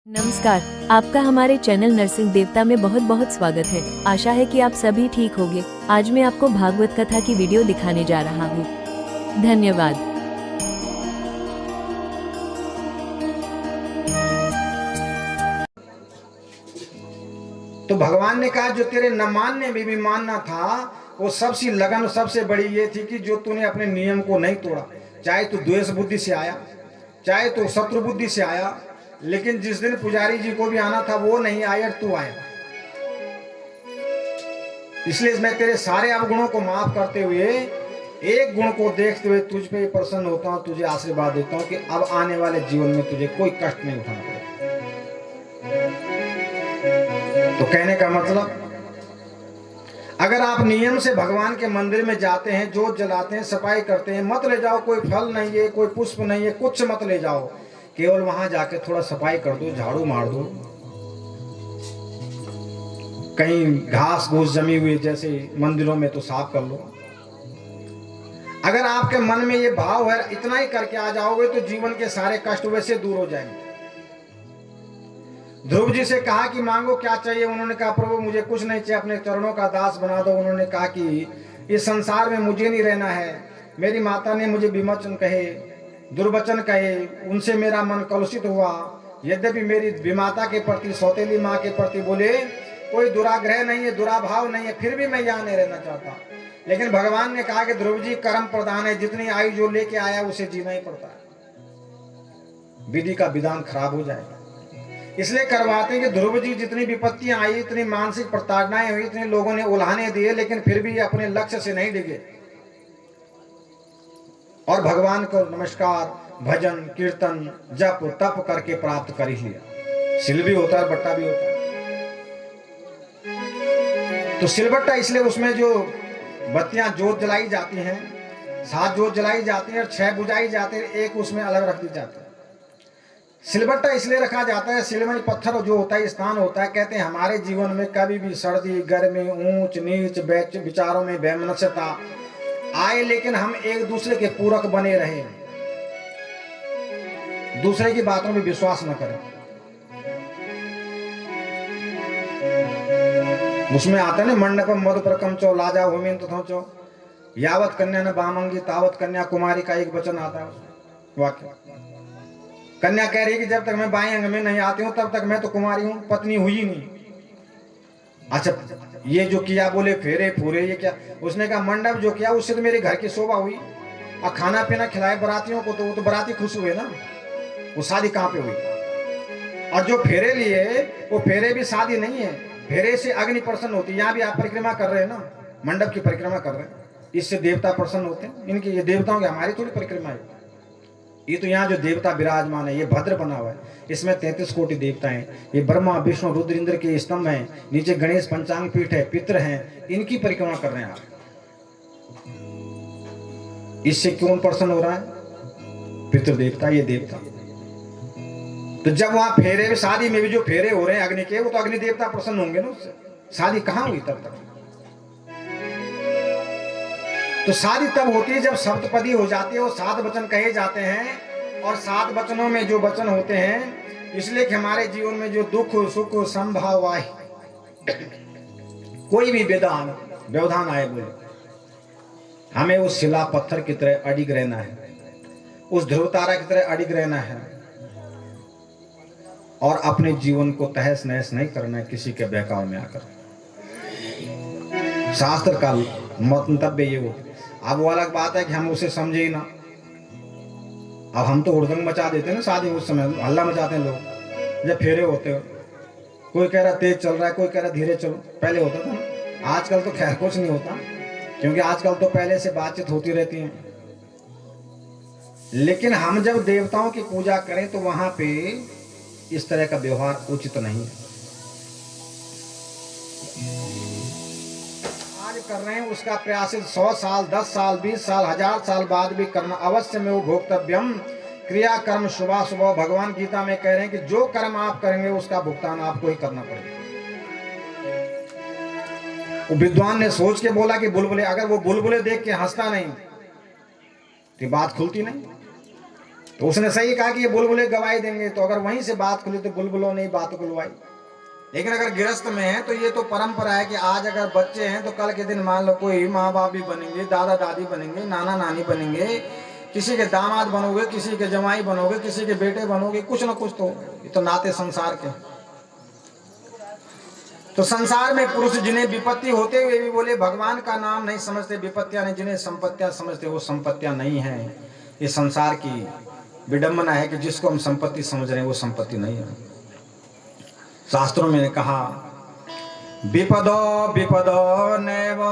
नमस्कार, आपका हमारे चैनल नरसिंह देवता में बहुत बहुत स्वागत है। आशा है कि आप सभी ठीक होंगे। आज मैं आपको भागवत कथा की वीडियो दिखाने जा रहा हूँ। धन्यवाद। तो भगवान ने कहा जो तेरे न मानने में भी मानना था, वो सबसे लगन सबसे बड़ी ये थी कि जो तूने अपने नियम को नहीं तोड़ा। चाहे तू द्वेष बुद्धि से आया, चाहे तू शत्रु बुद्धि से आया, लेकिन जिस दिन पुजारी जी को भी आना था वो नहीं आया और तू आया। इसलिए मैं तेरे सारे अवगुणों को माफ करते हुए एक गुण को देखते हुए तुझ पे प्रसन्न होता हूँ, तुझे आशीर्वाद देता हूँ कि अब आने वाले जीवन में तुझे कोई कष्ट नहीं उठाना पड़ेगा। तो कहने का मतलब, अगर आप नियम से भगवान के मंदिर में जाते हैं, जोत जलाते हैं, सफाई करते हैं, मत ले जाओ कोई फल नहीं है, कोई पुष्प नहीं है, कुछ मत ले जाओ। केवल वहां जाके थोड़ा सफाई कर दो, झाड़ू मार दो, कहीं घास घूस जमी हुई जैसे मंदिरों में तो साफ कर लो। अगर आपके मन में ये भाव है, इतना ही करके आ जाओगे तो जीवन के सारे कष्ट वैसे दूर हो जाएंगे। ध्रुव जी से कहा कि मांगो क्या चाहिए। उन्होंने कहा प्रभु मुझे कुछ नहीं चाहिए, अपने चरणों का दास बना दो। उन्होंने कहा कि इस संसार में मुझे नहीं रहना है। मेरी माता ने मुझे विमोचन कहे, दुर्वचन कहे, उनसे मेरा मन कलुषित हुआ। यद्यपि मेरी विमाता के प्रति, सौतेली माँ के प्रति बोले कोई दुराग्रह नहीं है, दुराभाव नहीं है, फिर भी मैं यहाँ नहीं रहना चाहता। लेकिन भगवान ने कहा कि ध्रुव जी कर्म प्रधान है, जितनी आयु जो लेके आया उसे जीना ही पड़ता है, विधि का विधान खराब हो जाएगा। इसलिए करवाते हैं कि ध्रुव जी जितनी विपत्तियां आई, इतनी मानसिक प्रताड़नाएं हुई, इतने लोगों ने उल्हाने दिए, लेकिन फिर भी अपने लक्ष्य से नहीं डिगे और भगवान को नमस्कार, भजन, कीर्तन, जप, तप करके प्राप्त कर ही लिया। सिल भी होता है, बट्टा भी होता है। तो सिलबट्टा इसलिए उसमें जो बत्तियां जोत जलाई जाती हैं, 7 जोत जलाई जाती हैं और 6 बुझाई जाती है, एक उसमें अलग रख दी जाती है। सिलबट्टा इसलिए रखा जाता है, सिलमनी पत्थर जो होता है, स्थान होता है। कहते हैं हमारे जीवन में कभी भी सर्दी, गर्मी, ऊंच नीच, विचारों में वैमनस्यता आए, लेकिन हम एक दूसरे के पूरक बने रहे, दूसरे की बातों में विश्वास न करें। उसमें आता है ना, मंडपम मधुप्रकम चौ लाजा होमिन तथो चौ, यावत कन्या न बामंगी तावत कन्या कुमारी का एक वचन आता है वाक्य। कन्या कह रही है कि जब तक मैं बाएं अंग में नहीं आती हूं तब तक मैं तो कुमारी हूं, पत्नी हुई नहीं। अच्छा, ये जो किया, बोले फेरे फूरे, ये क्या? उसने कहा मंडप जो किया उससे तो मेरे घर की शोभा हुई, और खाना पीना खिलाए बरातियों को, तो वो तो बराती खुश हुए ना। वो शादी कहाँ पे हुई? और जो फेरे लिए, वो फेरे भी शादी नहीं है, फेरे से अग्नि प्रसन्न होती है। यहाँ भी आप परिक्रमा कर रहे हैं ना, मंडप की परिक्रमा कर रहे हैं, इससे देवता प्रसन्न होते हैं। इनकी ये देवताओं की, हमारी थोड़ी परिक्रमा है। ये तो यहाँ जो देवता विराजमान है, ये भद्र बना हुआ है, इसमें 33 कोटि देवता हैं। ये ब्रह्मा, विष्णु, रुद्र, इंद्र के स्तंभ हैं, नीचे गणेश पंचांग पीठ है, पितृ हैं, इनकी परिक्रमा कर रहे हैं आप। इससे क्यों प्रसन्न हो रहा है? पितृ देवता, ये देवता। तो जब वहां फेरे, शादी में भी जो फेरे हो रहे हैं अग्नि के, वो तो अग्नि देवता प्रसन्न होंगे ना उससे। शादी कहाँ हुई तब तक? तो शादी तब होती है जब सप्तपदी हो जाती है, वो 7 वचन कहे जाते हैं, और 7 वचनों में जो वचन होते हैं, इसलिए कि हमारे जीवन में जो दुख सुख संभाव आए, कोई भी व्यवधान आए, बोले हमें उस शिला पत्थर की तरह अडिग रहना है, उस ध्रुव तारा की तरह अडिग रहना है, और अपने जीवन को तहस नहस नहीं करना है किसी के बहकाव में आकर। शास्त्र का मंतव्य ये हो। अब वो अलग बात है कि हम उसे समझे ही ना। अब हम तो हुड़दंग मचा देते हैं ना, शादी उस समय हल्ला मचाते हैं लोग जब फेरे होते हो। कोई कह रहा तेज चल रहा है, कोई कह रहा धीरे चलो, पहले होता था। आजकल तो खैर कुछ नहीं होता, क्योंकि आजकल तो पहले से बातचीत होती रहती है। लेकिन हम जब देवताओं की पूजा करें तो वहां पे इस तरह का व्यवहार उचित नहीं है। कर रहे हैं उसका प्रयास 100 साल, 10 साल, 20 साल, 1000 साल बाद भी करना अवश्य में वो भोक्तव्यम क्रिया कर्म शुभा शुभ। भगवान गीता में कह रहे हैं कि जो कर्म आप करेंगे उसका भुगतान आपको ही करना पड़ेगा। वो विद्वान ने सोच के बोला कि बुलबुले, अगर वो बुलबुले देख के हंसता नहीं तो बात खुलती नहीं। तो उसने सही कहा कि ये बुलबुले गवाही देंगे, तो अगर वहीं से बात खुली तो बुलबुलों ने ही बात खुलवाई। लेकिन अगर गृहस्थ में है तो ये तो परंपरा है कि आज अगर बच्चे हैं तो कल के दिन मान लो कोई माँ बाप भी बनेंगे, दादा दादी बनेंगे, नाना नानी बनेंगे, किसी के दामाद बनोगे, किसी के जमाई बनोगे, किसी के बेटे बनोगे, कुछ ना कुछ तो ये तो नाते संसार के। तो संसार में पुरुष जिन्हें विपत्ति होते हुए भी बोले भगवान का नाम नहीं समझते, विपत्तियां नहीं, जिन्हें संपत्तियां समझते वो संपत्तियां नहीं है। ये संसार की विडंबना है कि जिसको हम संपत्ति समझ रहे हैं वो संपत्ति नहीं है। शास्त्रों में कहा विपदो विपदो नैव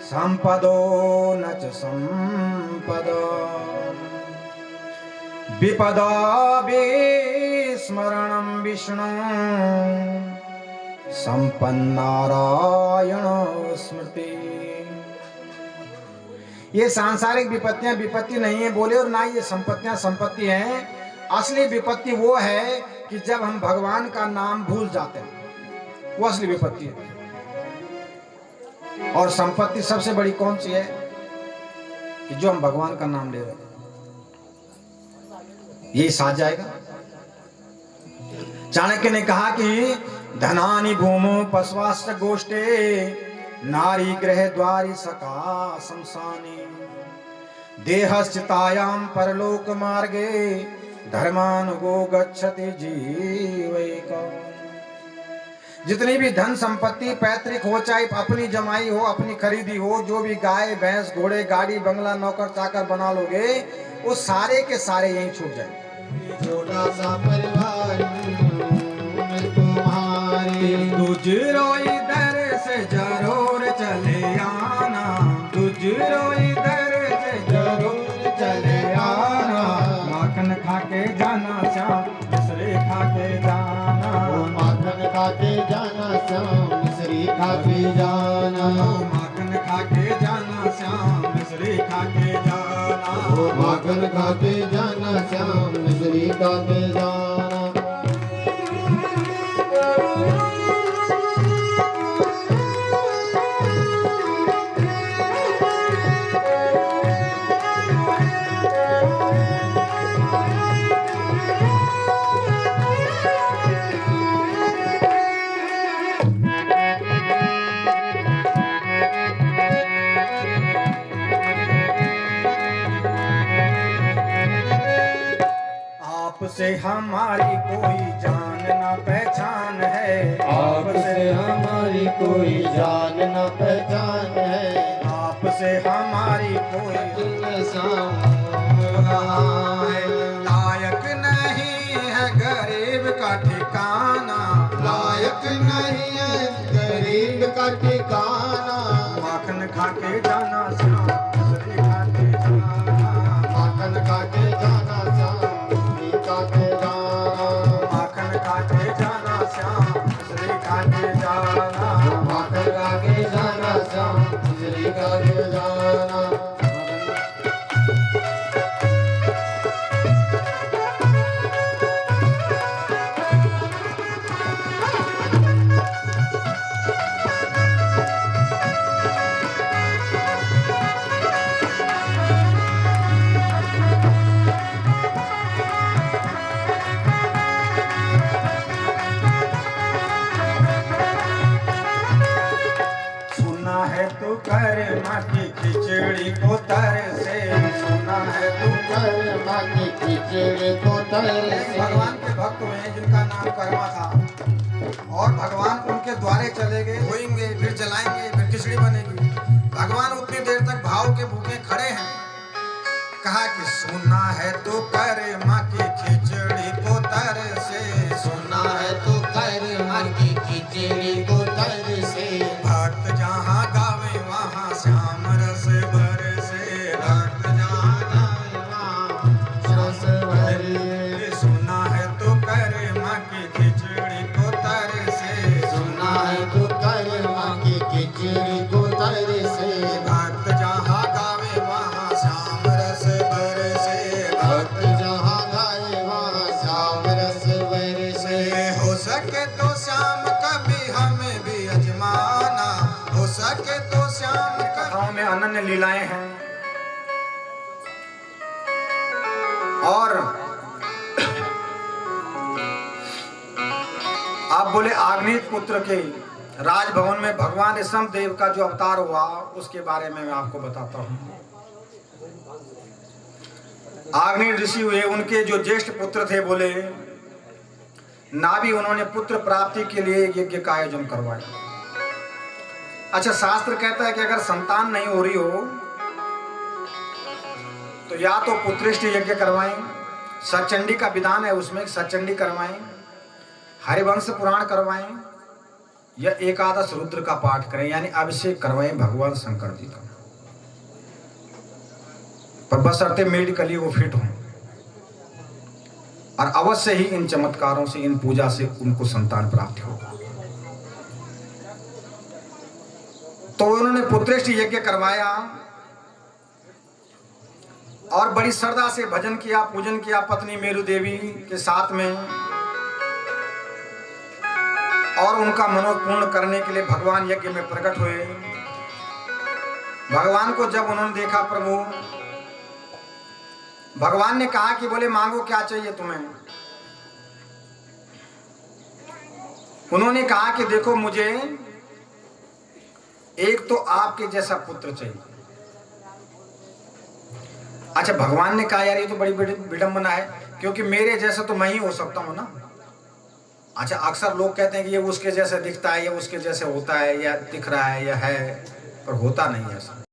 संपदो न च संपदो विपदो विस्मरणं विष्णु संपन्नारायण स्मृति। ये सांसारिक विपत्तियां विपत्ति नहीं है बोले, और ना ये संपत्तियां संपत्ति हैं। असली विपत्ति वो है कि जब हम भगवान का नाम भूल जाते हैं, वो असली विपत्ति है। और संपत्ति सबसे बड़ी कौन सी है कि जो हम भगवान का नाम ले रहे हैं, यही साथ जाएगा। चाणक्य ने कहा कि धनानि भूमो पशवाश्च गोष्ठे नारी गृह द्वारि सका शमशानी देहश्चितायां परलोक मार्गे धर्मानुगो गच्छति जीवैका। जितनी भी धन संपत्ति पैतृक हो, चाहे अपनी जमाई हो, अपनी खरीदी हो, जो भी गाय भैंस घोड़े गाड़ी बंगला नौकर चाकर बना लोगे, वो सारे के सारे यहीं छूट जाएंगे। छोटा सा परिवार तुम्हारे, गुजरो इधर से जरूर चले आना, गुजरो इधर से जरूर चले आना। माखन खा के जाना श्याम मिश्री खा के जाना, माखन खा के जाना श्याम मिश्री खा के जाना, माखन खा के जाना श्याम मिश्री खा के जाना, माखन खा के जाना श्याम मिश्री खा के जाना। आपसे हमारी कोई जान ना पहचान है, आपसे हमारी कोई जान न पहचान है, आपसे हमारी कोई इंसान है। लायक नहीं है गरीब का ठिकाना, लायक नहीं है गरीब का ठिकाना। माखन खा के जाना श्याम मिश्री खा के जाना, माखन खा के जाना श्याम मिश्री खा के जाना, माखन खा के जाना श्याम मिश्री खा के जाना। माखन खा के जाना श्याम मिश्री खा के जाना। सुना है तू कर माँ की खिचड़ी को तर से, सुना है तू कर्मा की खिचड़ी को तर से। भगवान के भक्त हुए हैं जिनका नाम कर्मा था, और भगवान उनके द्वारे चले गए, धोएंगे फिर जलाएंगे फिर खिचड़ी बनेगी। भगवान उतनी देर तक भाव के भूखे खड़े हैं। कहा कि सुना है तू कर्मा की खिचड़ी को तर से, सुना है तो कर्मा की खिचड़ी को तर से। भक्त जहाँ गावे वहाँ श्याम रस बरसे, भक्त जहाँ गावे वहाँ रस भरे। सुना है तू कर्मा की खिचड़ी को तर से, सुना है तो कर्मा की खिचड़ी को तर से। भक्त जहाँ गावे वहाँ श्याम रस बरसे, भक्त जहाँ गाए वहाँ श्याम रस बरसे। हो सके तो श्याम कभी हमें भी अजमाना, हो सके तो श्याम कथाओं में अनन्य लीलाएं हैं। और आप बोले आग्नेय पुत्र के राजभवन में भगवान ऋषभ देव का जो अवतार हुआ उसके बारे में मैं आपको बताता हूं। आग्नेय ऋषि हुए, उनके जो ज्येष्ठ पुत्र थे बोले नाभि, उन्होंने पुत्र प्राप्ति के लिए यज्ञ का आयोजन करवाया। अच्छा, शास्त्र कहता है कि अगर संतान नहीं हो रही हो तो या तो पुत्रेष्ट यज्ञ करवाएं, सचंडी का विधान है उसमें सचंडी करवाएं, हरिवंश पुराण करवाएं या एकादश रुद्र का पाठ करें, यानी अभिषेक करवाएं भगवान शंकर जी का। पर बशर्ते मेडिकली वो फिट हों और अवश्य ही इन चमत्कारों से, इन पूजा से उनको संतान प्राप्त हो। तो उन्होंने पुत्रेष्ट यज्ञ करवाया और बड़ी श्रद्धा से भजन किया, पूजन किया पत्नी मेरु देवी के साथ में, और उनका मनोरथ पूर्ण करने के लिए भगवान यज्ञ में प्रकट हुए। भगवान को जब उन्होंने देखा, प्रभु भगवान ने कहा कि बोले मांगो क्या चाहिए तुम्हें। उन्होंने कहा कि देखो मुझे एक तो आपके जैसा पुत्र चाहिए। अच्छा, भगवान ने कहा यार ये तो बड़ी विडंबना है, क्योंकि मेरे जैसा तो मैं ही हो सकता हूं ना। अच्छा, अक्सर लोग कहते हैं कि ये उसके जैसे दिखता है, ये उसके जैसे होता है, या दिख रहा है, या है, पर होता नहीं है ऐसा।